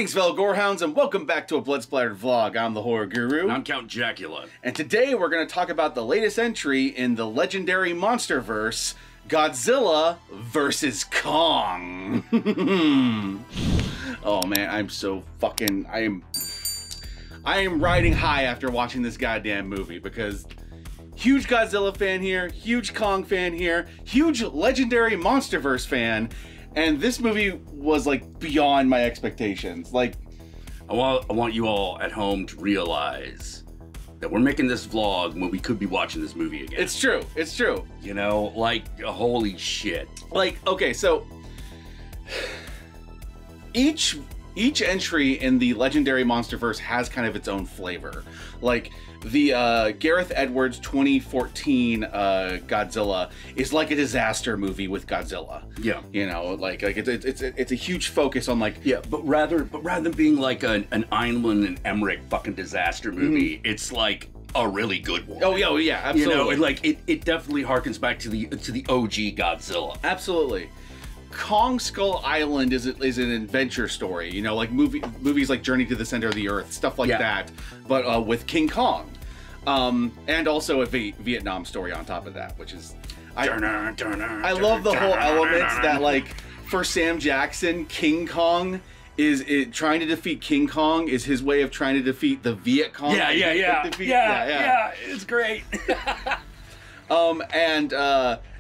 Greetings, fellow gorehounds, and welcome back to a Blood Splattered vlog. I'm the Horror Guru. And I'm Count Jackula. And today we're going to talk about the latest entry in the legendary monsterverse, Godzilla vs. Kong. Oh man, I'm so fucking... I am riding high after watching this goddamn movie because... Huge Godzilla fan here, huge Kong fan here, huge legendary monsterverse fan, and this movie was like beyond my expectations. Like, I want you all at home to realize that we're making this vlog when we could be watching this movie again. It's true, it's true. You know, like, holy shit. Like, okay, so each entry in the legendary monsterverse has kind of its own flavor. Like, the Gareth Edwards 2014 Godzilla is like a disaster movie with Godzilla. Yeah, you know, like it's a huge focus on like, yeah, but rather than being like an Einland and Emmerich fucking disaster movie, it's like a really good one. Oh yeah, absolutely. You know, like it definitely harkens back to the OG Godzilla. Absolutely. Kong Skull Island is an adventure story, you know, like movies like Journey to the Center of the Earth, stuff like that, but with King Kong, and also a Vietnam story on top of that, which is I love the whole elements that, like, for Sam Jackson, King Kong is trying to defeat King Kong is his way of trying to defeat the Viet Cong. Yeah, it's great. And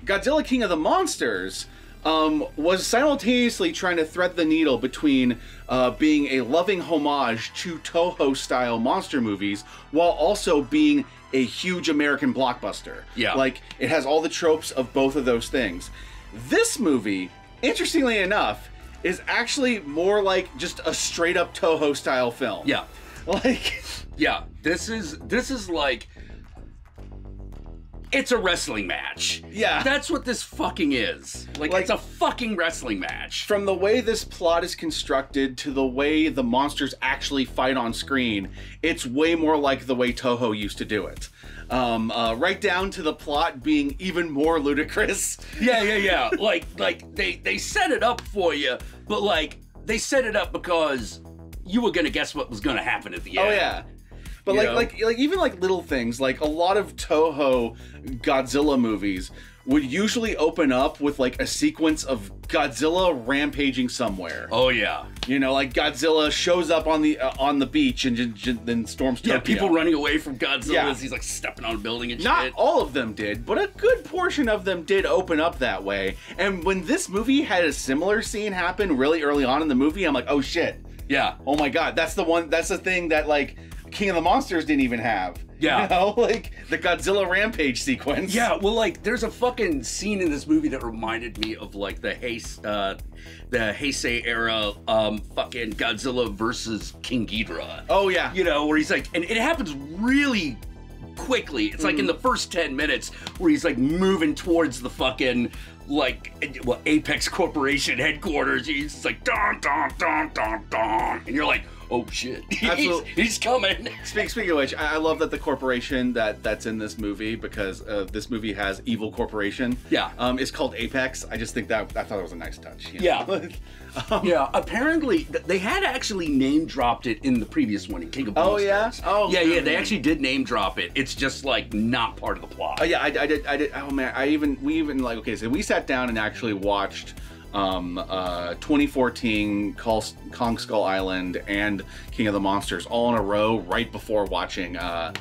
Godzilla King of the Monsters was simultaneously trying to thread the needle between being a loving homage to Toho-style monster movies while also being a huge American blockbuster. Yeah. Like, it has all the tropes of both of those things. This movie, interestingly enough, is actually more like just a straight-up Toho-style film. Yeah. Like... Yeah, this is like... It's a wrestling match. Yeah. That's what this fucking is. Like, it's a fucking wrestling match. From the way this plot is constructed to the way the monsters actually fight on screen, it's way more like the way Toho used to do it. Right down to the plot being even more ludicrous. Yeah. Like they set it up for you, but like they set it up because you were gonna guess what was gonna happen at the end. Oh yeah. But like even like little things, like a lot of Toho Godzilla movies would usually open up with like a sequence of Godzilla rampaging somewhere. Oh yeah. You know, like Godzilla shows up on the beach and then storms Tokyo. Yeah, people running away from Godzilla as he's like stepping on a building and shit. Not all of them did, but a good portion of them did open up that way. And when this movie had a similar scene happen really early on in the movie, I'm like, oh shit. Yeah. Oh my god, that's the thing that like King of the Monsters didn't even have. Yeah. You know, like the Godzilla rampage sequence. Yeah, well, like there's a fucking scene in this movie that reminded me of like the Heisei era fucking Godzilla versus King Ghidorah. Oh yeah. You know, where he's like, and it happens really quickly. It's like in the first 10 minutes where he's like moving towards the fucking like, well, Apex Corporation headquarters. He's like don don don don don, and you're like, oh shit, he's coming. Speaking of which, I love that the corporation that's in this movie, because this movie has evil corporation. Yeah. It's called Apex. I just think I thought it was a nice touch. You know? Yeah. Yeah. Apparently, they had actually name dropped it in the previous one in King of Monsters. Oh yeah. Yeah. They actually did name drop it. It's just like not part of the plot. Oh yeah, I did. Oh man, we even like, okay, so we sat down and actually watched 2014 Kong Skull Island and King of the Monsters all in a row right before watching Godzilla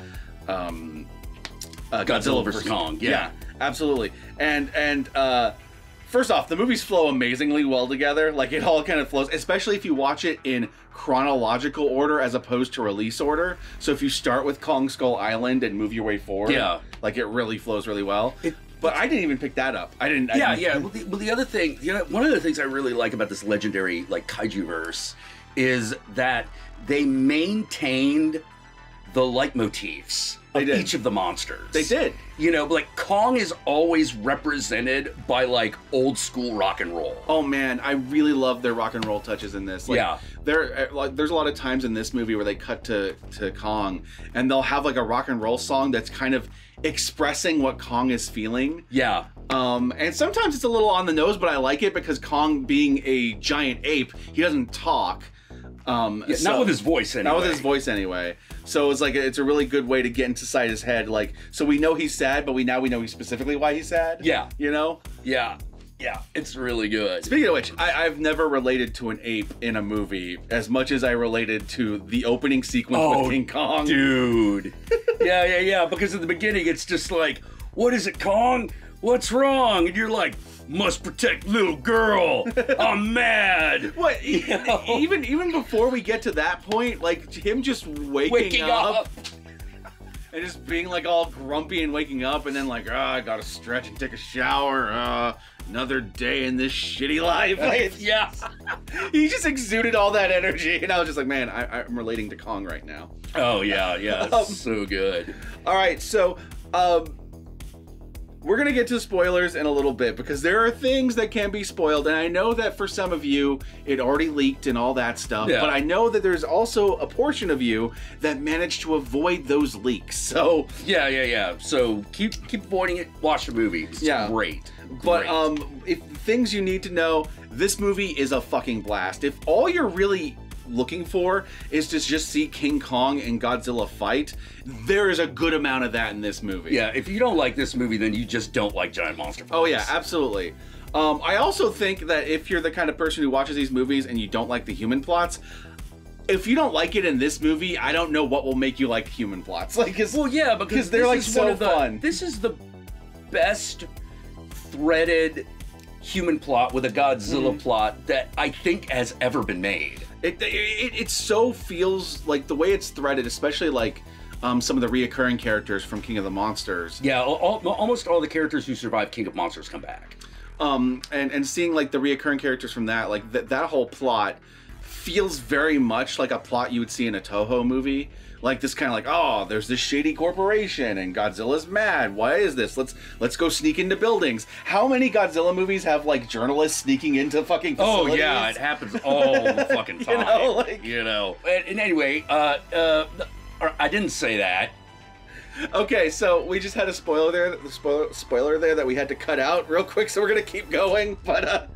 vs. Kong. Yeah, absolutely. And first off, the movies flow amazingly well together. Like, it all kind of flows, especially if you watch it in chronological order as opposed to release order. So if you start with Kong Skull Island and move your way forward, like, it really flows really well. But I didn't even pick that up. I didn't. Well, the other thing, you know, one of the things I really like about this legendary, like, kaiju verse is that they maintained the leitmotifs of each of the monsters. They did. You know, like, Kong is always represented by, like, old school rock and roll. Oh man, I really love their rock and roll touches in this. Like, there's a lot of times in this movie where they cut to Kong and they'll have like a rock and roll song that's kind of expressing what Kong is feeling. Yeah. And sometimes it's a little on the nose, but I like it because Kong, being a giant ape, he doesn't talk. Not with his voice anyway. Not with his voice anyway. So it's like it's a really good way to get inside his head. Like, so we know he's sad, but we know specifically why he's sad. Yeah. You know? Yeah. Yeah, it's really good. Speaking of which, I've never related to an ape in a movie as much as I related to the opening sequence with King Kong. Dude. Yeah. Because at the beginning, it's just like, what is it, Kong? What's wrong? And you're like, must protect little girl. I'm mad. What? Even before we get to that point, like him just waking up. And just being like all grumpy and waking up and then like, I gotta stretch and take a shower. Another day in this shitty life. Yeah. He just exuded all that energy. And I was just like, man, I'm relating to Kong right now. Oh, yeah. It's so good. All right, so we're going to get to spoilers in a little bit because there are things that can be spoiled. And I know that for some of you, it already leaked and all that stuff. Yeah. But I know that there's also a portion of you that managed to avoid those leaks. So Yeah. So keep avoiding it. Watch the movie. It's great. But if things you need to know, this movie is a fucking blast. If all you're really looking for is to just see King Kong and Godzilla fight, there is a good amount of that in this movie. Yeah, if you don't like this movie, then you just don't like giant monster films. Oh yeah, absolutely. I also think that if you're the kind of person who watches these movies and you don't like the human plots, if you don't like it in this movie, I don't know what will make you like human plots. Like, because they're like so fun. This is the best threaded human plot with a Godzilla plot that I think has ever been made. It so feels like the way it's threaded, especially like some of the reoccurring characters from King of the Monsters. Yeah, almost all the characters who survived King of Monsters come back. And seeing like the reoccurring characters from that, like that whole plot feels very much like a plot you would see in a Toho movie. Like this kind of like, oh, there's this shady corporation and Godzilla's mad. Why is this? Let's go sneak into buildings. How many Godzilla movies have like journalists sneaking into fucking facilities? Oh yeah, it happens all the fucking time. And anyway, I didn't say that. Okay, so we just had a spoiler there that we had to cut out real quick, so we're gonna keep going, but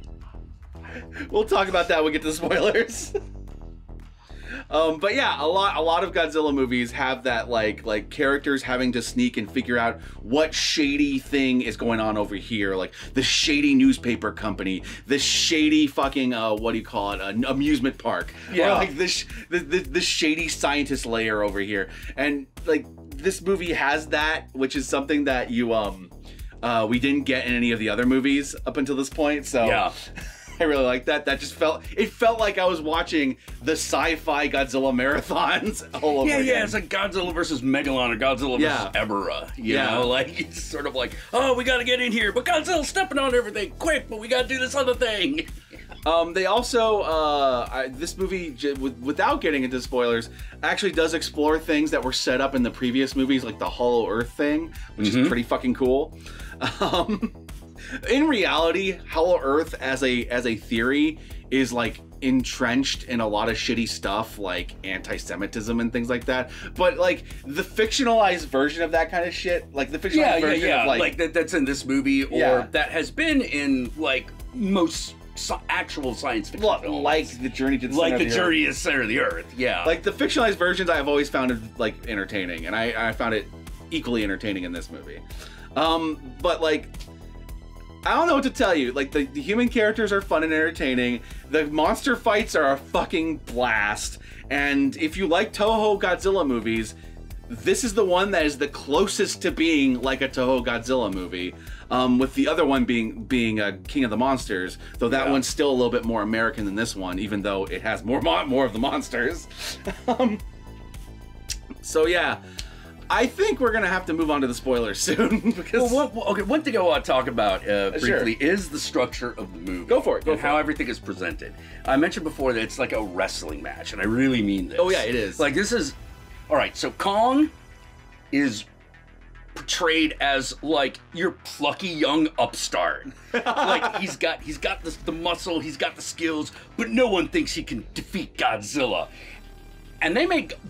we'll talk about that when we get to the spoilers. But yeah, a lot of Godzilla movies have that like characters having to sneak and figure out what shady thing is going on over here, like the shady newspaper company, the shady fucking what do you call it, an amusement park, or like the shady scientist lair over here, and like this movie has that, which is something that you we didn't get in any of the other movies up until this point, so yeah. I really like that. That just felt like I was watching the sci-fi Godzilla marathons all over again. Yeah, it's like Godzilla versus Megalon or Godzilla versus Ebera. You know, like it's sort of like, oh, we got to get in here, but Godzilla's stepping on everything, quick! But we got to do this other thing. They also, this movie, without getting into spoilers, actually does explore things that were set up in the previous movies, like the Hollow Earth thing, which is pretty fucking cool. In reality, Hollow Earth as a theory is like entrenched in a lot of shitty stuff like anti-Semitism and things like that. But like the fictionalized version of that kind of shit, like the fictionalized version of like that's in this movie, or that has been in like most actual science fiction films. Like the Journey to the Center of the Earth. Like the Journey to the Center of the Earth, yeah. Like the fictionalized versions I've always found like entertaining, and I found it equally entertaining in this movie. But like, I don't know what to tell you. Like, the human characters are fun and entertaining. The monster fights are a fucking blast. And if you like Toho Godzilla movies, this is the one that is the closest to being like a Toho Godzilla movie. With the other one being King of the Monsters, though that one's still a little bit more American than this one, even though it has more of the monsters. So yeah. I think we're gonna have to move on to the spoilers soon because. One thing I want to talk about briefly is the structure of the movie. Go for it. And how everything is presented. I mentioned before that it's like a wrestling match, and I really mean this. Oh yeah, it is. Like this is, all right. So Kong is portrayed as like your plucky young upstart. Like he's got the muscle, he's got the skills, but no one thinks he can defeat Godzilla. And they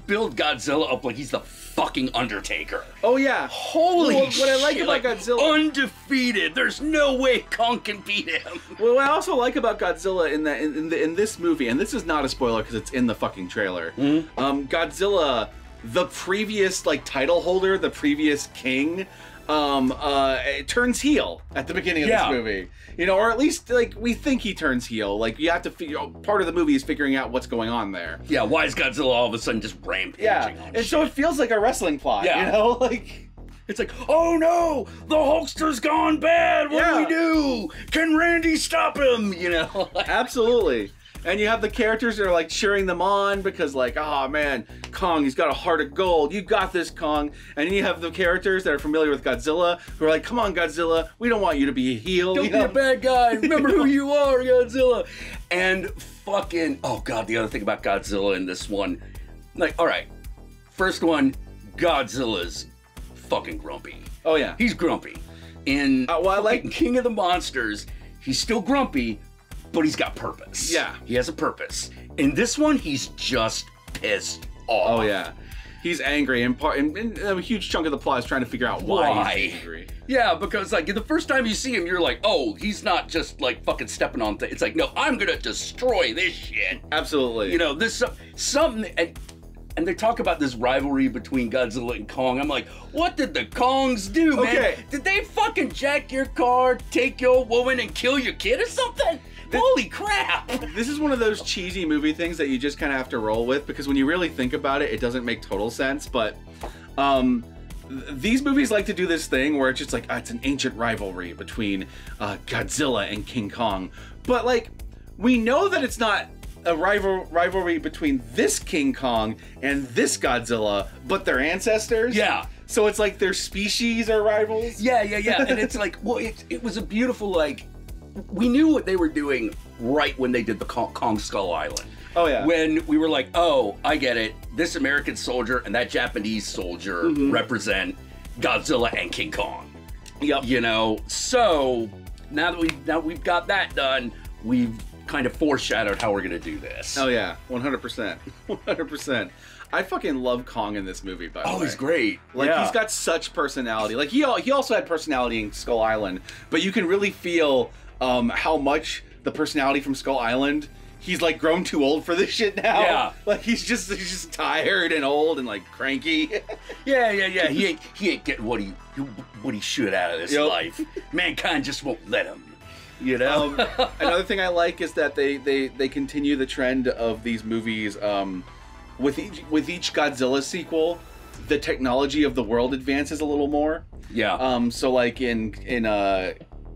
build Godzilla up like he's the fucking Undertaker. Oh yeah. Holy shit. What I like about Godzilla, undefeated. There's no way Kong can beat him. Well, what I also like about Godzilla in this movie, and this is not a spoiler because it's in the fucking trailer. Godzilla, the previous like title holder, the previous king, turns heel at the beginning of this movie. You know, or at least like we think he turns heel. Like you have to figure. Part of the movie is figuring out what's going on there. Yeah, why is Godzilla all of a sudden just rampaging? Yeah, and so it feels like a wrestling plot. Yeah, you know, like it's like, oh no, the Hulkster's gone bad. What do we do? Can Randy stop him? You know, absolutely. And you have the characters that are like cheering them on because like, oh man, Kong, he's got a heart of gold. You got this, Kong. And then you have the characters that are familiar with Godzilla who are like, come on, Godzilla, we don't want you to be a heel. Don't be a bad guy. Remember who you are, Godzilla. And fucking, oh god, the other thing about Godzilla in this one, like, all right, first one, Godzilla's fucking grumpy. Oh yeah. He's grumpy. In well, I like King of the Monsters, he's still grumpy, but he's got purpose. Yeah. He has a purpose. In this one, he's just pissed off. Oh, yeah. He's angry, and a huge chunk of the plot is trying to figure out why he's angry. Yeah, because, like, the first time you see him, you're like, oh, he's not just, like, fucking stepping on things. It's like, no, I'm gonna destroy this shit. Absolutely. You know, this something... And they talk about this rivalry between Godzilla and Kong. I'm like, what did the Kongs do, man? Okay. Did they fucking jack your car, take your woman, and kill your kid or something? Holy crap! This is one of those cheesy movie things that you just kind of have to roll with, because when you really think about it, it doesn't make total sense, but these movies like to do this thing where it's just like, it's an ancient rivalry between Godzilla and King Kong. But like, we know that it's not a rivalry between this King Kong and this Godzilla, but their ancestors. Yeah. So it's like their species are rivals. Yeah. And it's like, well, it was a beautiful, like, we knew what they were doing right when they did the Kong Skull Island. Oh, yeah. When we were like, oh, I get it. This American soldier and that Japanese soldier represent Godzilla and King Kong. Yep. You know, so now that we've got that done, we've kind of foreshadowed how we're going to do this. Oh, yeah. 100%. 100%. I fucking love Kong in this movie, by the way. Oh, he's great. Like, he's got such personality. Like, he also had personality in Skull Island, but you can really feel how much the personality from Skull Island, he's like grown too old for this shit now. Yeah. Like he's just tired and old and like cranky. Yeah. He ain't getting what he should out of this life. Mankind just won't let him. You know. Another thing I like is that they continue the trend of these movies with each Godzilla sequel, the technology of the world advances a little more. Yeah. So like in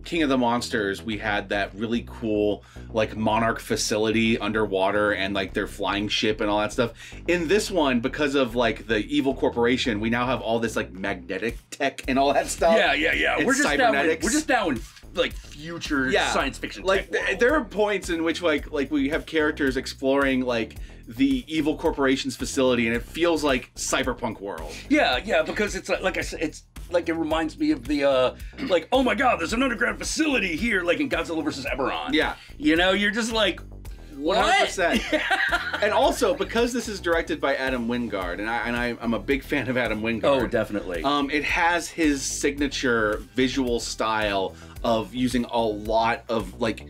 King of the Monsters, we had that really cool like Monarch facility underwater and like their flying ship and all that stuff. In this one, because of like the evil corporation, we now have all this like magnetic tech and all that stuff. Yeah. We're just now in like future science fiction. Like there are points in which like we have characters exploring like the evil corporation's facility, and it feels like cyberpunk world. Yeah, because it's like I said, it's like it reminds me of the like, oh my god, there's an underground facility here, like in Godzilla vs. Eberron. Yeah, you know, you're just like, what? 100%. And also because this is directed by Adam Wingard, and I'm a big fan of Adam Wingard. Oh, definitely. It has his signature visual style of using a lot of like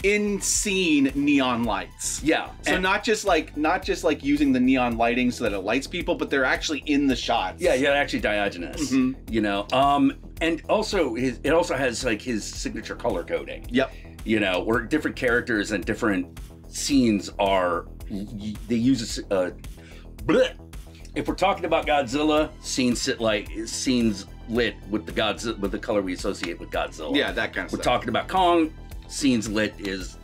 in-scene neon lights. Yeah. So not just like using the neon lighting so that it lights people, but they're actually in the shots. Yeah, actually Diogenes. You know. And also it also has like his signature color coding. Yep. You know, where different characters and different scenes are, they use if we're talking about Godzilla, scenes lit with the color we associate with Godzilla. Yeah, that kind of stuff. We're talking about Kong, scenes lit is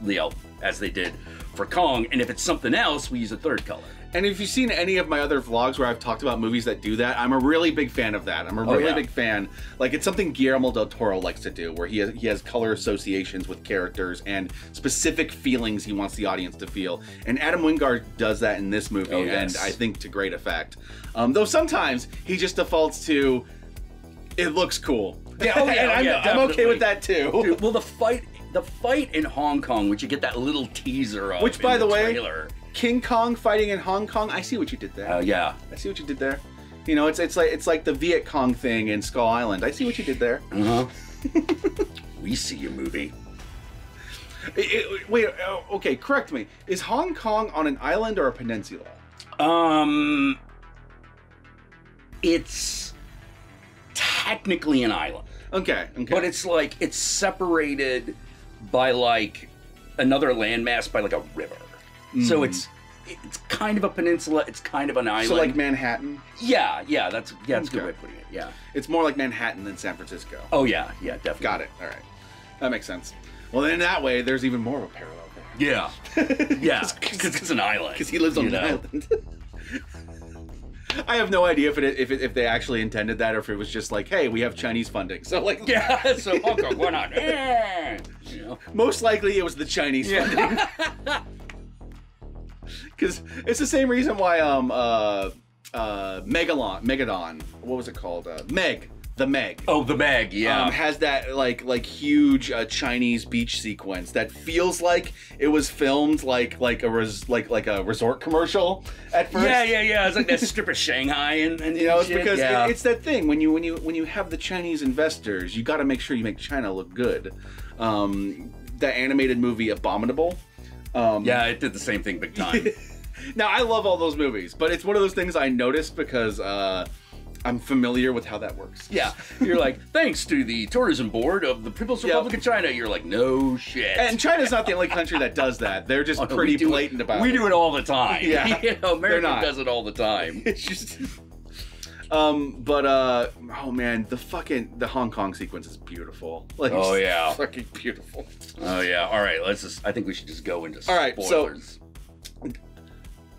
as they did for Kong, and if it's something else, we use a third color. And if you've seen any of my other vlogs where I've talked about movies that do that, I'm a really big fan of that. I'm a really big fan. Like, it's something Guillermo del Toro likes to do, where he has color associations with characters and specific feelings he wants the audience to feel. And Adam Wingard does that in this movie, and I think to great effect. Though sometimes he just defaults to, it looks cool. Yeah, I'm okay with that too. Dude, well, the fight in Hong Kong, which you get that little teaser of, which, by the way, trailer. King Kong fighting in Hong Kong. I see what you did there. Oh yeah. I see what you did there. You know, it's like the Viet Cong thing in Skull Island. I see what you did there. We see your movie. Wait, okay, correct me. Is Hong Kong on an island or a peninsula? It's technically an island. Okay. But it's like, it's separated by like another landmass by like a river. So it's kind of a peninsula, it's kind of an island. So like Manhattan? Yeah, that's a good way of putting it, yeah. It's more like Manhattan than San Francisco. Oh yeah, definitely. Got it, all right. That makes sense. Well, then in that way, there's even more of a parallel there. Yeah. Yeah, because it's an island. Because he lives on an island. I have no idea if they actually intended that or if it was just like, hey, we have Chinese funding. So like, yeah, so Hong Kong, why not? You know? Most likely it was the Chinese funding. Because it's the same reason why Megalon, what was it called? The Meg. Oh, the Meg, yeah. Has that like huge Chinese beach sequence that feels like it was filmed like a resort commercial at first. Yeah. It's like that strip of Shanghai and you know, it's shit. because it's that thing when you have the Chinese investors, you got to make sure you make China look good. The animated movie Abominable. Yeah, it did the same thing big time. Now I love all those movies, but it's one of those things I noticed because I'm familiar with how that works. Yeah, you're like, thanks to the tourism board of the People's Republic of China. You're like, no shit. And China's not the only country that does that. They're just pretty blatant about it. We do it all the time. Yeah, you know, America does it all the time. It's just, oh man, the Hong Kong sequence is beautiful. Like, oh yeah, fucking beautiful. Oh yeah. All right, I think we should just go into spoilers. All right, so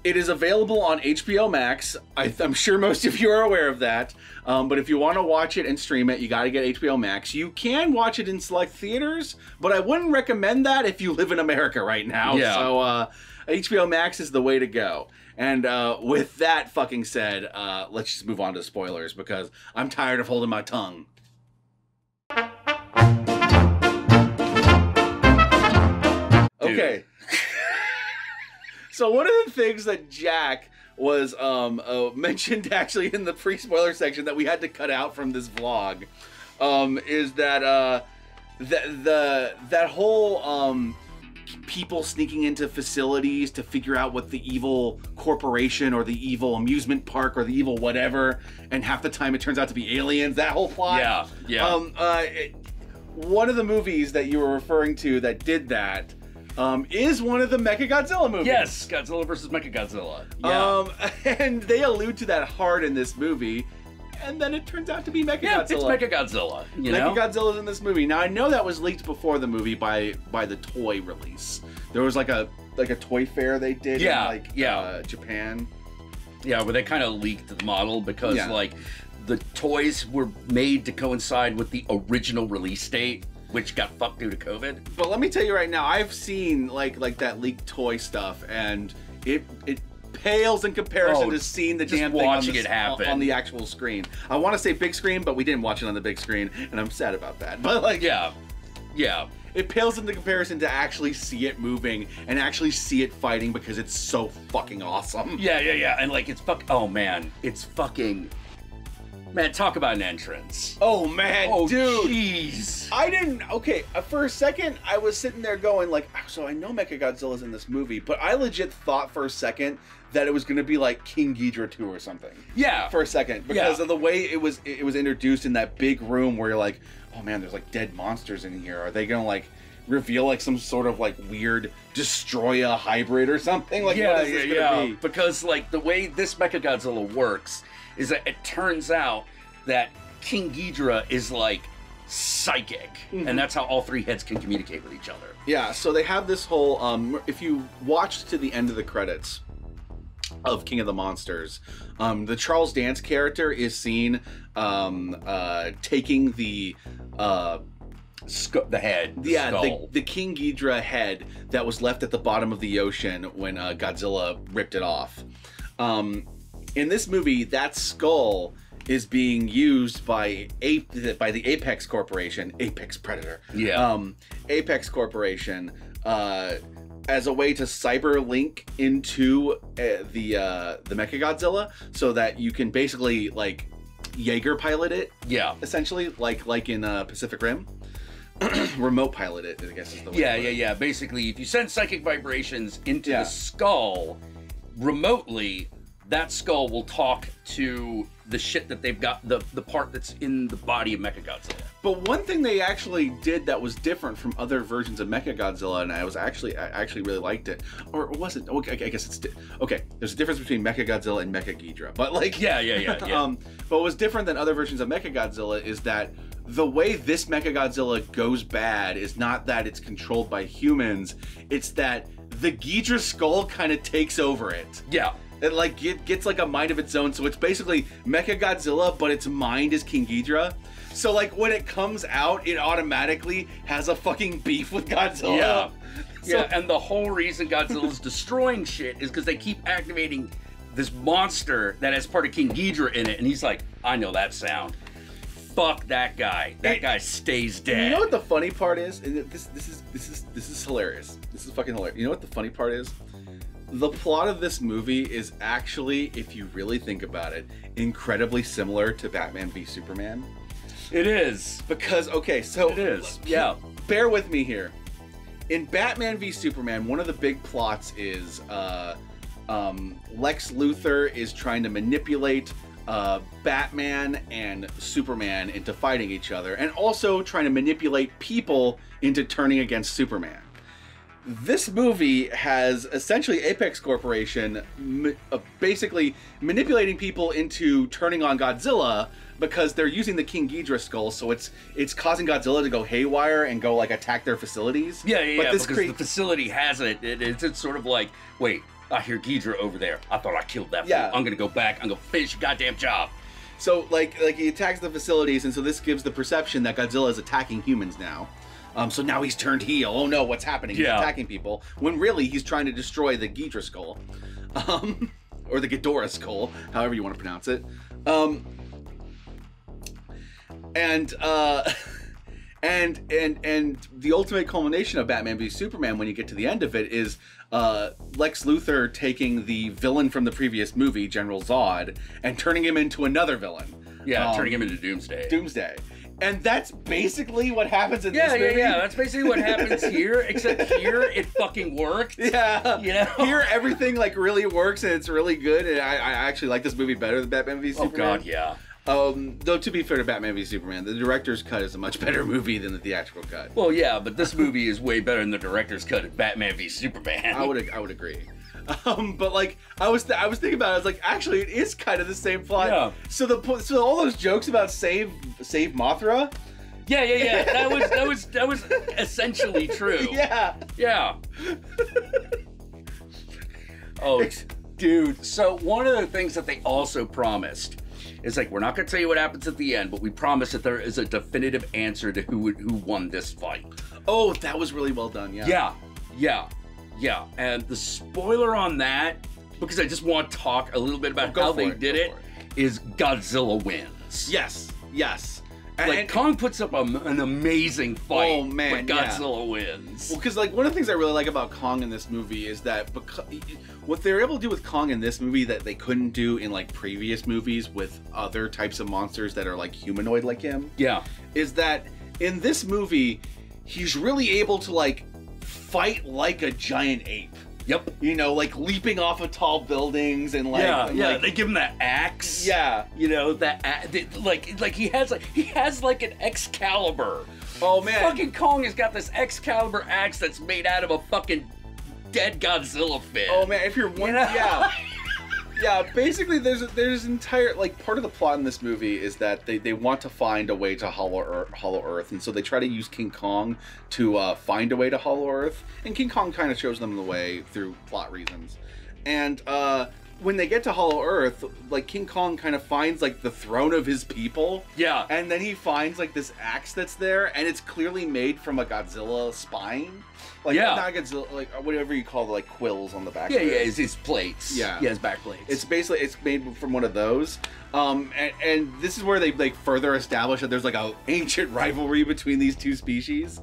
it is available on HBO Max. I'm sure most of you are aware of that. But if you want to watch it and stream it, you got to get HBO Max. You can watch it in select theaters, but I wouldn't recommend that if you live in America right now. Yeah. So HBO Max is the way to go. And with that fucking said, let's just move on to spoilers because I'm tired of holding my tongue. Okay. So one of the things that Jack was mentioned actually in the pre-spoiler section that we had to cut out from this vlog is that that whole people sneaking into facilities to figure out what the evil corporation or the evil amusement park or the evil whatever, and half the time it turns out to be aliens. That whole plot. Yeah. One of the movies that you were referring to that did that. Is one of the Mechagodzilla movies. Yes, Godzilla vs. Mechagodzilla. Yeah. And they allude to that hard in this movie, and then it turns out to be Mechagodzilla. Yeah, it's Mechagodzilla. Mechagodzilla's in this movie. Now I know that was leaked before the movie by the toy release. There was like a toy fair they did in Japan. Yeah, where they kind of leaked the model because like the toys were made to coincide with the original release date, which got fucked due to COVID. But let me tell you right now, I've seen like that leaked toy stuff, and it pales in comparison to seeing the damn thing on the actual screen. I want to say big screen, but we didn't watch it on the big screen, and I'm sad about that. But like, yeah, it pales into comparison to actually see it moving and actually see it fighting because it's so fucking awesome. Yeah, and like it's oh man, it's fucking. Man, talk about an entrance. Oh, man, dude. Jeez. I didn't... Okay, for a second, I was sitting there going, like, so I know Mechagodzilla's in this movie, but I legit thought for a second that it was going to be like King Ghidorah 2 or something. Yeah. For a second. Because of the way it was introduced in that big room where you're like, oh, man, there's, like, dead monsters in here. Are they going to, like, reveal, like, some sort of, like, weird Destroya hybrid or something? Like, what is this going to be? Because, like, the way this Mechagodzilla works is that it turns out that King Ghidorah is like psychic, and that's how all three heads can communicate with each other. Yeah, so they have this whole, if you watch to the end of the credits of King of the Monsters, the Charles Dance character is seen taking the head, skull. The King Ghidorah head that was left at the bottom of the ocean when Godzilla ripped it off. In this movie, that skull is being used by the Apex Corporation, Apex Predator. Yeah. Apex Corporation as a way to cyber link into the Mechagodzilla, so that you can basically like Jaeger pilot it. Yeah. Essentially, like in Pacific Rim. Remote pilot it, I guess is the way. Yeah. Basically, if you send psychic vibrations into the skull remotely, that skull will talk to the shit that they've got, the part that's in the body of Mechagodzilla. But one thing they actually did that was different from other versions of Mechagodzilla, and I actually really liked it, or was it? Okay, I guess it's okay. There's a difference between Mechagodzilla and Mechaghidra, but like yeah. But what was different than other versions of Mechagodzilla is that the way this Mechagodzilla goes bad is not that it's controlled by humans, it's that the Ghidra skull kind of takes over it. Yeah. It gets like a mind of its own, so it's basically Mechagodzilla, but its mind is King Ghidra. So like when it comes out, it automatically has a fucking beef with Godzilla. Yeah. So, yeah, and the whole reason Godzilla's destroying shit is because they keep activating this monster that has part of King Ghidra in it, and he's like, I know that sound. Fuck that guy. That guy stays dead. You know what the funny part is? And this is hilarious. This is fucking hilarious. You know what the funny part is? The plot of this movie is actually, if you really think about it, incredibly similar to Batman v Superman. It is. Because, okay, so... It is, yeah. Bear with me here. In Batman v Superman, one of the big plots is Lex Luthor is trying to manipulate Batman and Superman into fighting each other, and also trying to manipulate people into turning against Superman. This movie has essentially Apex Corporation basically manipulating people into turning on Godzilla because they're using the King Ghidra skull, so it's causing Godzilla to go haywire and go like attack their facilities. Yeah, but because the facility has it. It's sort of like, wait, I hear Ghidra over there. I thought I killed that fool. I'm gonna go back. I'm gonna finish your goddamn job. So like he attacks the facilities, and so this gives the perception that Godzilla is attacking humans now. So now he's turned heel. Oh no, what's happening? He's attacking people. When really he's trying to destroy the Ghidra skull. Or the Ghidorah skull, however you want to pronounce it. And the ultimate culmination of Batman v Superman, when you get to the end of it, is Lex Luthor taking the villain from the previous movie, General Zod, and turning him into another villain. Yeah, turning him into Doomsday. And that's basically what happens in this movie. Yeah, that's basically what happens here, except here it fucking worked. Yeah. You know? Here everything like really works and it's really good, and I actually like this movie better than Batman v Superman. Oh god, yeah. Though to be fair to Batman v Superman, the director's cut is a much better movie than the theatrical cut. Well, yeah, but this movie is way better than the director's cut of Batman v Superman. I would agree. But like I was thinking about it, I was like, actually it is kind of the same plot. Yeah. So all those jokes about save Mothra. Yeah. That was essentially true. Yeah. Oh, dude. So one of the things that they also promised is like, we're not gonna tell you what happens at the end, but we promise that there is a definitive answer to who won this fight. Oh, that was really well done. Yeah, and the spoiler on that, because I just want to talk a little bit about how they did it, is Godzilla wins. Yes. Like, Kong puts up an amazing fight, but Godzilla wins. Well, because like one of the things I really like about Kong in this movie is that what they're able to do with Kong in this movie that they couldn't do in like previous movies with other types of monsters that are like humanoid like him. Yeah. Is that in this movie, he's really able to like fight like a giant ape. Yep. You know, like leaping off of tall buildings and like like, they give him that axe. Yeah. You know that like he has like an Excalibur. Oh man. Fucking Kong has got this Excalibur axe that's made out of a fucking dead Godzilla fin. Oh man, if you're one, yeah, basically there's entire, like, part of the plot in this movie is that they want to find a way to hollow Earth, and so they try to use King Kong to find a way to hollow Earth, and King Kong kind of shows them the way through plot reasons. And when they get to hollow Earth, like, King Kong kind of finds like the throne of his people. Yeah. And then he finds like this axe that's there, and it's clearly made from a Godzilla spine. Like, not Godzilla, like whatever you call the like quills on the back. Yeah, it's his plates. Yeah, his back plates. It's made from one of those. And this is where they like further establish that there's like a ancient rivalry between these two species.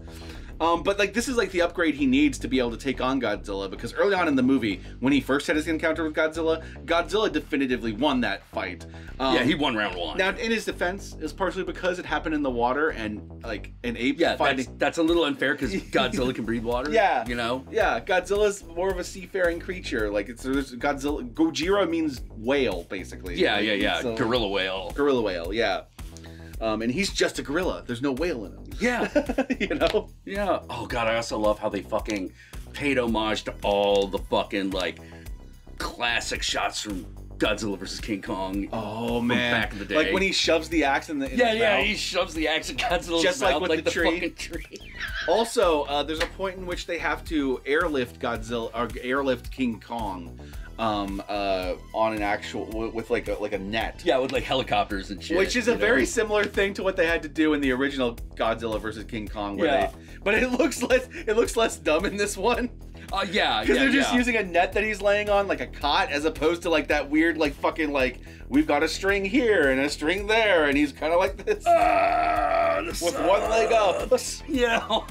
But like this is like the upgrade he needs to be able to take on Godzilla, because early on in the movie, when he first had his encounter with Godzilla, Godzilla definitively won that fight. Yeah, he won round 1. Now, in his defense, is partially because it happened in the water and like an ape fighting. That's a little unfair because Godzilla can breathe water. Yeah, you know. Yeah, Godzilla's more of a seafaring creature. Like there's Godzilla. Gojira means whale, basically. Yeah, like, yeah. So, gorilla whale. Gorilla whale. Yeah. And he's just a gorilla. There's no whale in him. Yeah. You know? Yeah. Oh, God, I also love how they fucking paid homage to all the fucking, like, classic shots from Godzilla vs. King Kong. Oh, man. From back in the day. Like when he shoves the axe in the his mouth. he shoves the axe in Godzilla's just mouth. Like with the tree. fucking tree. Also, there's a point in which they have to airlift Godzilla, or airlift King Kong. On an actual with like a net, yeah, with like helicopters and shit, which is a very similar thing to what they had to do in the original Godzilla versus King Kong. But it looks less dumb in this one. Yeah, because they're just using a net that he's laying on, like a cot, as opposed to like that weird like fucking like we've got a string here and a string there, and he's kind of like this with one leg up. Yeah.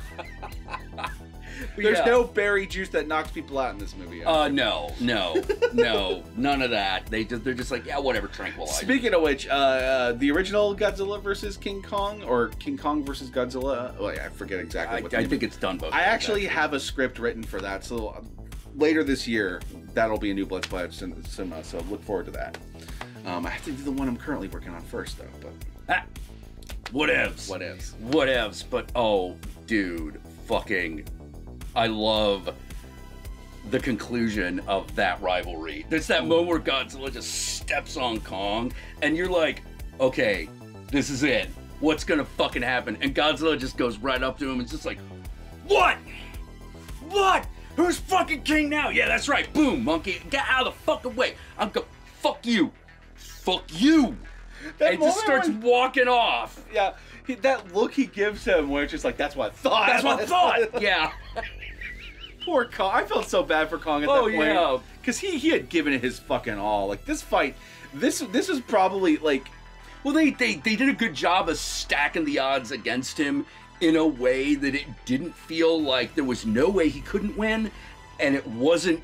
There's no berry juice that knocks people out in this movie. No, none of that. They're just like, yeah, whatever, tranquilize. Speaking of which, the original Godzilla versus King Kong, or King Kong versus Godzilla, I forget exactly what. I think it's done both. I actually have a script written for that, so later this year that'll be a new Blood Splattered cinema. So look forward to that. I have to do the one I'm currently working on first, though. But whatevs. But oh, dude, fucking. I love the conclusion of that rivalry. There's that moment where Godzilla just steps on Kong, and you're like, okay, this is it. What's gonna fucking happen? And Godzilla just goes right up to him and just like, what? Who's fucking king now? Yeah, that's right. Boom, monkey. Get out of the fucking way. Fuck you. And just starts walking off. Yeah. That look he gives him, where it's just like, that's what I thought. Yeah. Poor Kong. I felt so bad for Kong at that point. Yeah. Because he had given it his fucking all. Like, this fight, this is probably, like... Well, they did a good job of stacking the odds against him in a way that it didn't feel like there was no way he couldn't win, and it wasn't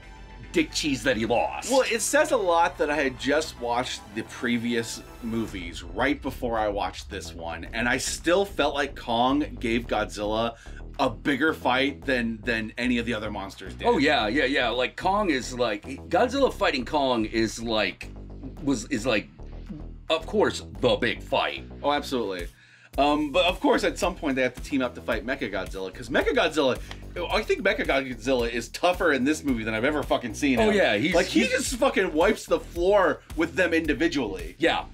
dick cheese that he lost. Well, it says a lot that I had just watched the previous movies right before I watched this one, and I still felt like Kong gave Godzilla a bigger fight than any of the other monsters did. Oh yeah. Like Kong is like Godzilla fighting Kong is like of course the big fight. Oh, absolutely. But of course, at some point they have to team up to fight Mechagodzilla, because Mechagodzilla, I think Mechagodzilla is tougher in this movie than I've ever fucking seen him. Oh yeah, he just fucking wipes the floor with them individually. Yeah.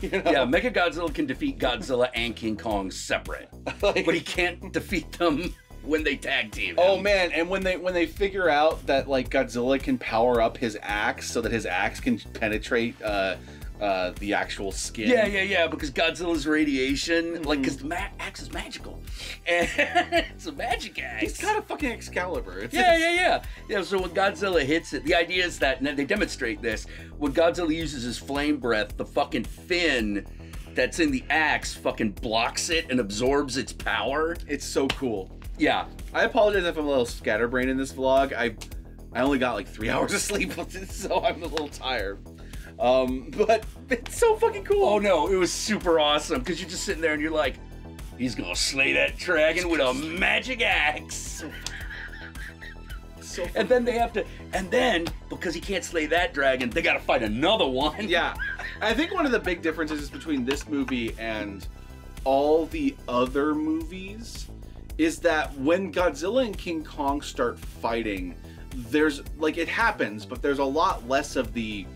You know? Yeah, Mechagodzilla can defeat Godzilla and King Kong separate, but he can't defeat them when they tag team. Oh man, and when they figure out that like Godzilla can power up his axe so that his axe can penetrate the actual skin. Yeah, because Godzilla's radiation, like, because the axe is magical. And it's a magic axe. He's got a fucking Excalibur. Yeah, so when Godzilla hits it, the idea is that, and they demonstrate this, when Godzilla uses his flame breath, the fucking fin that's in the axe fucking blocks it and absorbs its power. It's so cool. Yeah. I apologize if I'm a little scatterbrained in this vlog. I only got like 3 hours of sleep, so I'm a little tired. But it's so fucking cool. Oh no, it was super awesome, because you're just sitting there and you're like, he's gonna slay that dragon with a magic axe. And then because he can't slay that dragon, they gotta fight another one. Yeah. I think one of the big differences between this movie and all the other movies is that when Godzilla and King Kong start fighting, there's, like, it happens, but there's a lot less of the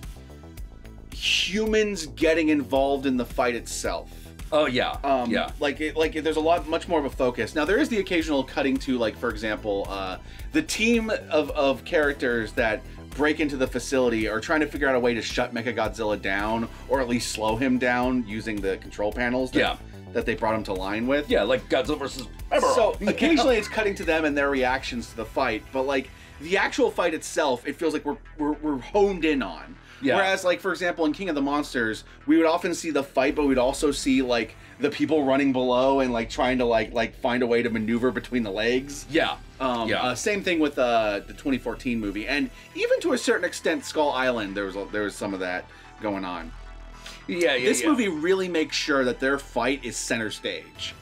humans getting involved in the fight itself. Oh yeah. Like there's much more of a focus. Now there is the occasional cutting to, like, for example, the team of characters that break into the facility are trying to figure out a way to shut Mechagodzilla down, or at least slow him down using the control panels that they brought him to line with. Yeah, like Godzilla versus So occasionally it's cutting to them and their reactions to the fight, but like the actual fight itself, it feels like we're honed in on. Yeah. Whereas, like, for example, in King of the Monsters, we would often see the fight, but we'd also see, like, the people running below and, like, trying to, like find a way to maneuver between the legs. Yeah. Same thing with the 2014 movie. And even to a certain extent, Skull Island, there was some of that going on. This movie really makes sure that their fight is center stage.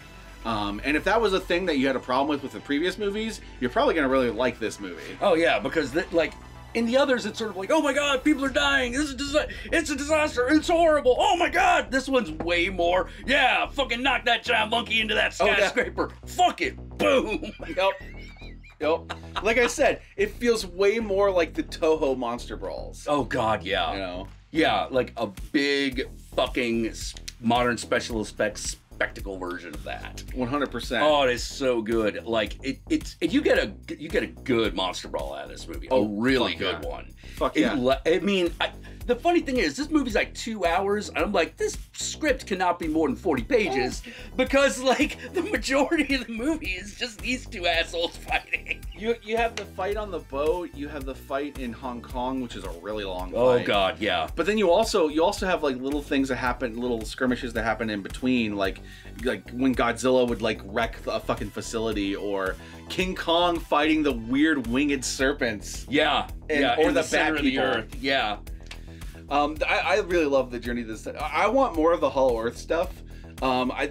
And if that was a thing that you had a problem with the previous movies, you're probably going to really like this movie. Oh, yeah, because, like, in the others, it's sort of like, oh my god, people are dying, it's a disaster, it's horrible, oh my god! This one's way more, yeah, fucking knock that giant monkey into that skyscraper, fuck it, boom! Yep. Like I said, it feels way more like the Toho Monster Brawls. Oh god, yeah. You know? Yeah, like a big fucking modern special effects spectacle version of that. 100%. Oh, it is so good. Like you get a good monster brawl out of this movie. A really good one. Fuck yeah. I mean, the funny thing is, this movie's like 2 hours, and I'm like, this script cannot be more than 40 pages, because, like, the majority of the movie is just these two assholes fighting. You have the fight on the boat, you have the fight in Hong Kong, which is a really long fight. Oh, God, yeah. But then you also have, like, little things that happen, little skirmishes that happen in between, like when Godzilla would, like, wreck a fucking facility, or King Kong fighting the weird winged serpents. Yeah, or the center bat of the people. earth. Yeah. I really love the journey to this. I want more of the Hollow Earth stuff.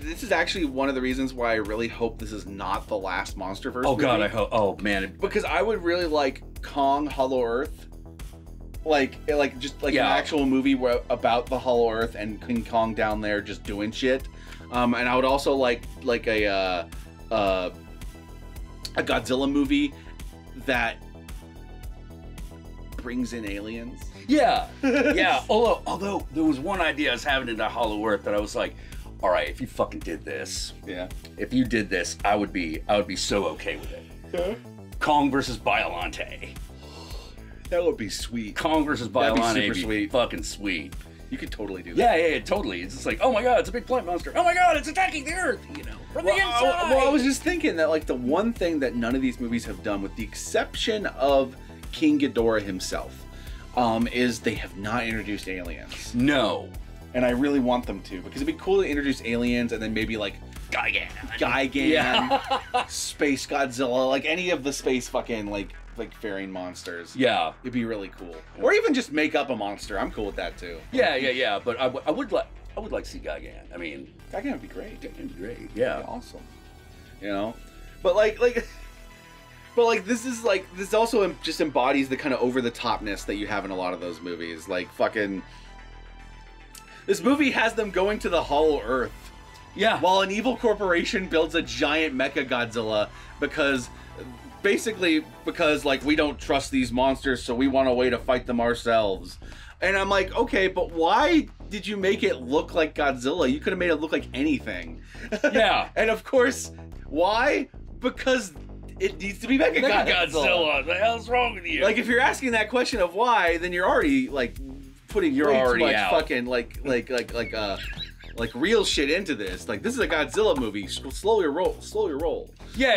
This is actually one of the reasons why I really hope this is not the last MonsterVerse movie. God, I hope. Oh man, because I would really like Kong Hollow Earth, like an actual movie about the Hollow Earth and King Kong down there just doing shit. And I would also like a Godzilla movie that brings in aliens. Yeah, yeah. Although there was one idea I was having into Hollow Earth that I was like, all right, if you fucking did this, if you did this, I would be so okay with it. Yeah. Kong versus Biollante. That would be sweet. Kong versus Biollante. That'd be super sweet. Fucking sweet. You could totally do that. Yeah, totally. It's just like, oh my god, it's a big plant monster. Oh my god, it's attacking the Earth. You know, from the inside. Well, I was just thinking that, like, the one thing that none of these movies have done, with the exception of King Ghidorah himself, is they have not introduced aliens. No. And I really want them to, because it'd be cool to introduce aliens and then maybe, like, Gigan, Space Godzilla, like any of the space fucking, like faring monsters. Yeah. It'd be really cool. Or even just make up a monster. I'm cool with that too. Yeah. But I would like to see Gigan. I mean, Gigan would be great. Gigan would be great. Yeah. Awesome. You know? But this also just embodies the kind of over-the-topness that you have in a lot of those movies. Like, fucking... This movie has them going to the Hollow Earth. Yeah. While an evil corporation builds a giant Mecha Godzilla because, like, we don't trust these monsters, so we want a way to fight them ourselves. And I'm like, okay, but why did you make it look like Godzilla? You could have made it look like anything. Yeah. And of course, why? Because it needs to be Mecha Godzilla. What the hell's wrong with you? Like, if you're asking that question of why, then you're already, like, putting way too much fucking, like real shit into this. Like, this is a Godzilla movie. Slow your roll. Yeah.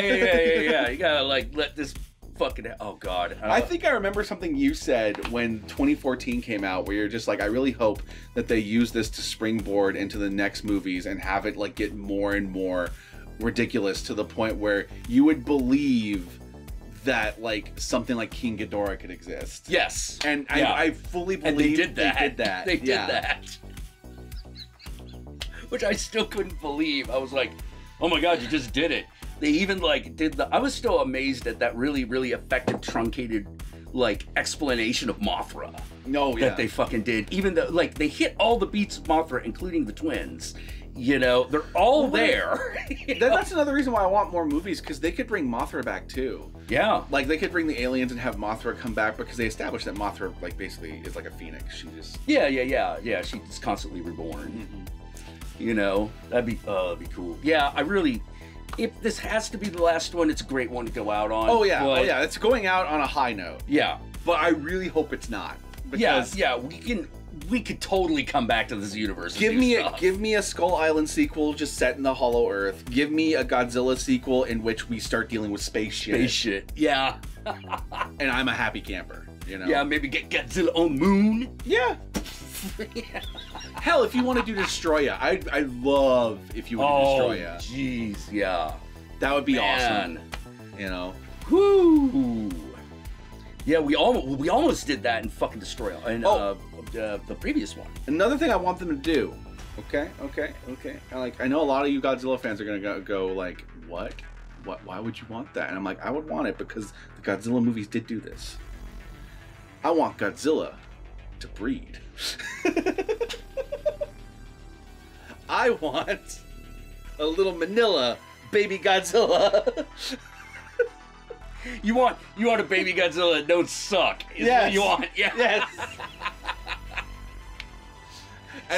You gotta, like, let this fucking... Oh, God. I think I remember something you said when 2014 came out, where you're just like, I really hope that they use this to springboard into the next movies and have it, like, get more and more ridiculous to the point where you would believe that, like, something like King Ghidorah could exist. Yes. And I fully believe they did that. They did that. Which I still couldn't believe. I was like, oh my god, you just did it. They even, like, did the... I was still amazed at that really, really effective, truncated, like, explanation of Mothra. No, yeah. That they fucking did. Even though, like, they hit all the beats of Mothra, including the twins. You know, they're all there. That's another reason why I want more movies, because they could bring Mothra back, too. Yeah. Like, they could bring the aliens and have Mothra come back, because they established that Mothra, like, basically is like a phoenix. She just... Yeah, she's constantly reborn. Mm-hmm. You know, that'd be cool. Yeah, I really... If this has to be the last one, it's a great one to go out on. Oh, yeah. It's going out on a high note. Yeah. But I really hope it's not. Because we could totally come back to this universe. Give me a Skull Island sequel just set in the Hollow Earth. Give me a Godzilla sequel in which we start dealing with space shit. Yeah. And I'm a happy camper, you know? Yeah, maybe get Godzilla on the moon. Yeah. Hell, if you want to do Destroya, I'd love if you would do Destroya. Jeez, yeah. That would be awesome. You know. Whoo. Yeah, we almost did that in fucking Destroya, and the previous one. Another thing I want them to do. Okay. I know a lot of you Godzilla fans are gonna go like, what? Why would you want that? And I'm like, I would want it because the Godzilla movies did do this. I want Godzilla to breed. I want a little Manila baby Godzilla. You want a baby Godzilla that don't suck. Yes. What you want. Yeah. Yes.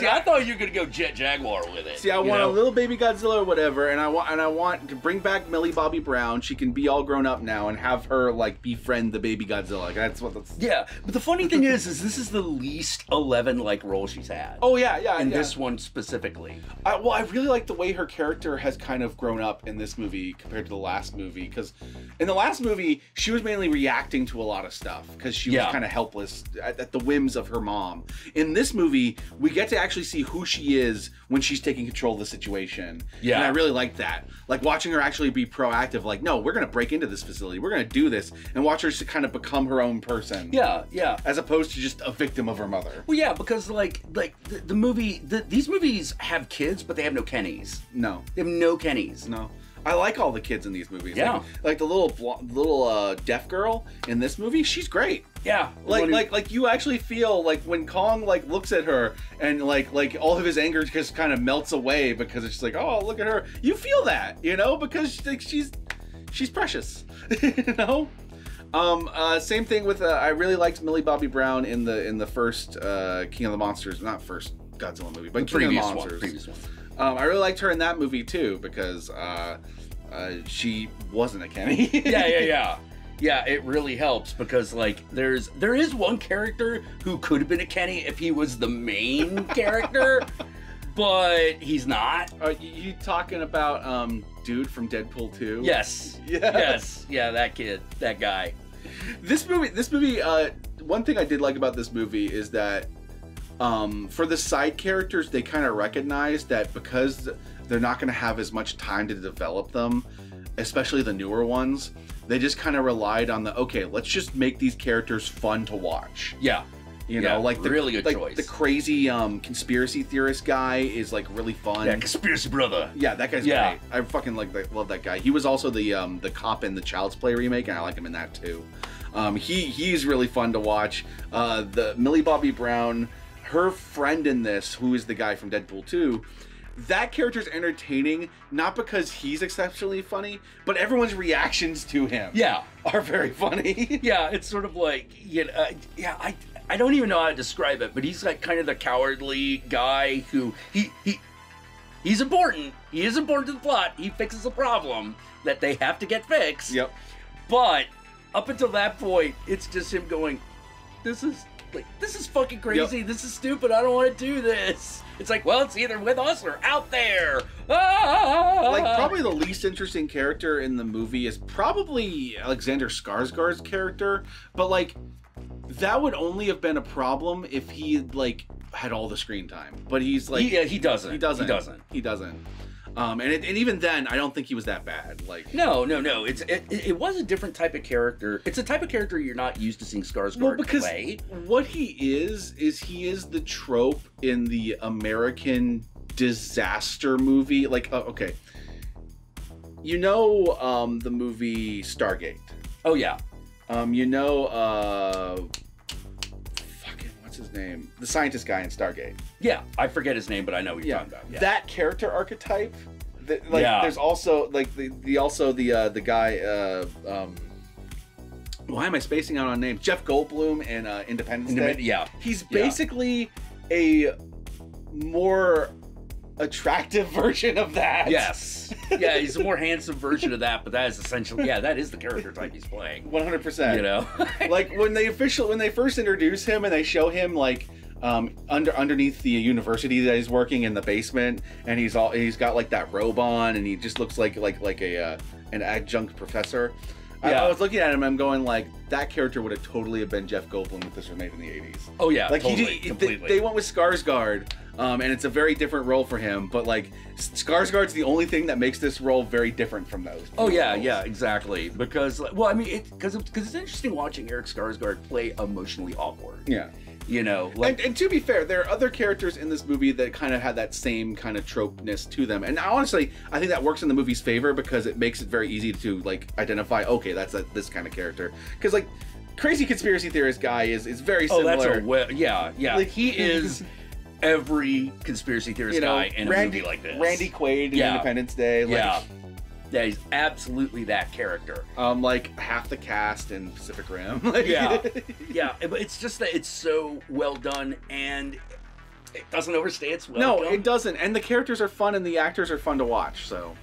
See, I thought you were gonna go Jet Jaguar with it. See, I want a little baby Godzilla or whatever, and I want to bring back Millie Bobby Brown. She can be all grown up now, and have her like befriend the baby Godzilla. Like, that's. Yeah, but the funny thing is this is the least 11 like role she's had. Oh yeah. And this one specifically. I really like the way her character has kind of grown up in this movie compared to the last movie, because in the last movie she was mainly reacting to a lot of stuff because she was kind of helpless at the whims of her mom. In this movie, we get to actually see who she is when she's taking control of the situation. Yeah. And I really like that. Like watching her actually be proactive, like, no, we're going to break into this facility. We're going to do this. And watch her kind of become her own person. Yeah. As opposed to just a victim of her mother. Well, yeah, because like the movie, these movies have kids, but they have no Kennys. No. They have no Kennys. No. I like all the kids in these movies. Yeah. Like the little deaf girl in this movie, she's great. Yeah. Like you actually feel like when Kong like looks at her and like all of his anger just kind of melts away because it's just like, oh, look at her. You feel that, because like, she's precious, Same thing with I really liked Millie Bobby Brown in the first King of the Monsters, not first Godzilla movie, but King of the Monsters. Previous one. I really liked her in that movie too because she wasn't a Kenny. Yeah, it really helps because like there is one character who could have been a Kenny if he was the main character, but he's not. Are you talking about dude from Deadpool 2? Yes. Yes. Yeah, that kid, that guy. This movie. One thing I did like about this movie is that. For the side characters, they kind of recognize that because they're not going to have as much time to develop them, especially the newer ones, they just kind of relied on okay, let's just make these characters fun to watch. Yeah. Like the really good choice. The crazy conspiracy theorist guy is like really fun. Yeah, conspiracy brother. Yeah, that guy's great. I fucking love that guy. He was also the cop in the Child's Play remake, and I like him in that too. He's really fun to watch. The Millie Bobby Brown. Her friend in this, who is the guy from Deadpool 2, that character's entertaining, not because he's exceptionally funny, but everyone's reactions to him are very funny. Yeah, it's sort of like, I don't even know how to describe it, but he's like kind of the cowardly guy who, he's important. He is important to the plot. He fixes the problem that they have to get fixed. Yep. But up until that point, it's just him going, this is fucking crazy. Yep. This is stupid. I don't want to do this. It's like, well, it's either with us or out there. Like, probably the least interesting character in the movie is probably Alexander Skarsgård's character. But, like, that would only have been a problem if he, like, had all the screen time. But he's, like... He doesn't. And even then, I don't think he was that bad. Like no. It was a different type of character. It's a type of character you're not used to seeing Skarsgård play. What he is he is the trope in the American disaster movie. Like, okay, the movie Stargate. Oh yeah. What's his name? The scientist guy in Stargate. Yeah, I forget his name, but I know what you're talking about. Yeah. That character archetype. There's also like the guy. Why am I spacing out on names? Jeff Goldblum in Independence Day. Yeah, he's basically a more attractive version of that. Yes. Yeah, he's a more handsome version of that, but that is essentially, that is the character type he's playing. 100%. Like when they first introduce him and they show him like underneath the university that he's working in the basement, and he's got like that robe on, and he just looks like an adjunct professor. I was looking at him, I'm going like, that character would have totally been Jeff Goldblum if this were made in the 80s. Oh yeah, like totally, completely. They went with Skarsgård, and it's a very different role for him, but like, Skarsgård's the only thing that makes this role very different from those. Oh yeah, roles. Yeah, exactly. Because, well, I mean, because it's interesting watching Eric Skarsgård play emotionally awkward. Yeah. You know, like, and to be fair, there are other characters in this movie that kind of had that same kind of tropeness to them. And honestly, I think that works in the movie's favor because it makes it very easy to like identify, okay, that's this kind of character. Because like, crazy conspiracy theorist guy is very similar. Yeah. Like, he is every conspiracy theorist guy in a movie like this. Randy Quaid in Independence Day. Like, yeah, he's absolutely that character. Like half the cast in Pacific Rim. Like, yeah, but it's just that it's so well done and it doesn't overstay its welcome. No, it doesn't. And the characters are fun and the actors are fun to watch, so.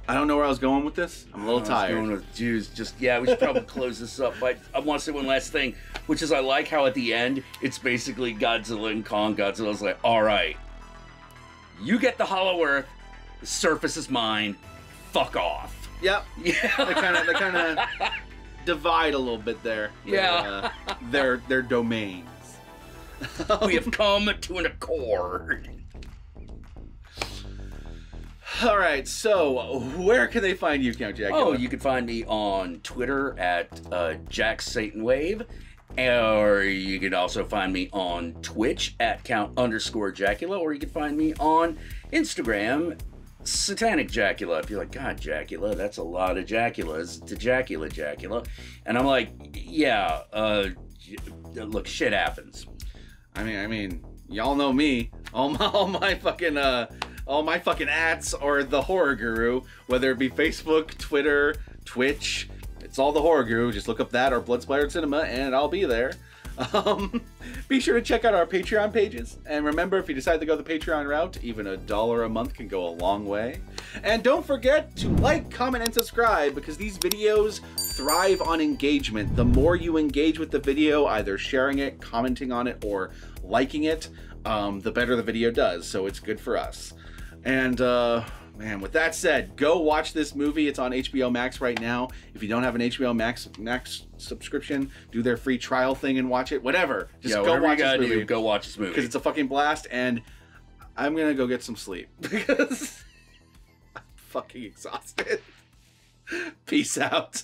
I don't know where I was going with this. I'm a little tired. We should probably close this up. But I want to say one last thing, which is I like how at the end, it's basically Godzilla and Kong. Godzilla's like, all right, you get the Hollow Earth, the surface is mine, fuck off. Yep. Yeah. They kind of divide a little bit there. Yeah. Their domains. We have come to an accord. All right, so where can they find you, Count Jackula? Oh, you can find me on Twitter at JackSatanWave, or you can also find me on Twitch at Count_Jackula, or you can find me on Instagram, Satanic Jackula. If you're like, God, Jackula, that's a lot of Jackulas to Jackula. And I'm like, yeah, look, shit happens. I mean, y'all know me. All my fucking ads are the Horror Guru, whether it be Facebook, Twitter, Twitch. It's all the Horror Guru. Just look up that or Blood Splattered Cinema, and I'll be there. Be sure to check out our Patreon pages. And remember, if you decide to go the Patreon route, even $1 a month can go a long way. And don't forget to like, comment, and subscribe, because these videos thrive on engagement. The more you engage with the video, either sharing it, commenting on it, or liking it, the better the video does. So it's good for us. And, man, with that said, go watch this movie. It's on HBO Max right now. If you don't have an HBO Max subscription, do their free trial thing and watch it. Whatever. Just go watch this movie. Go watch this movie. Because it's a fucking blast, and I'm going to go get some sleep. Because I'm fucking exhausted. Peace out.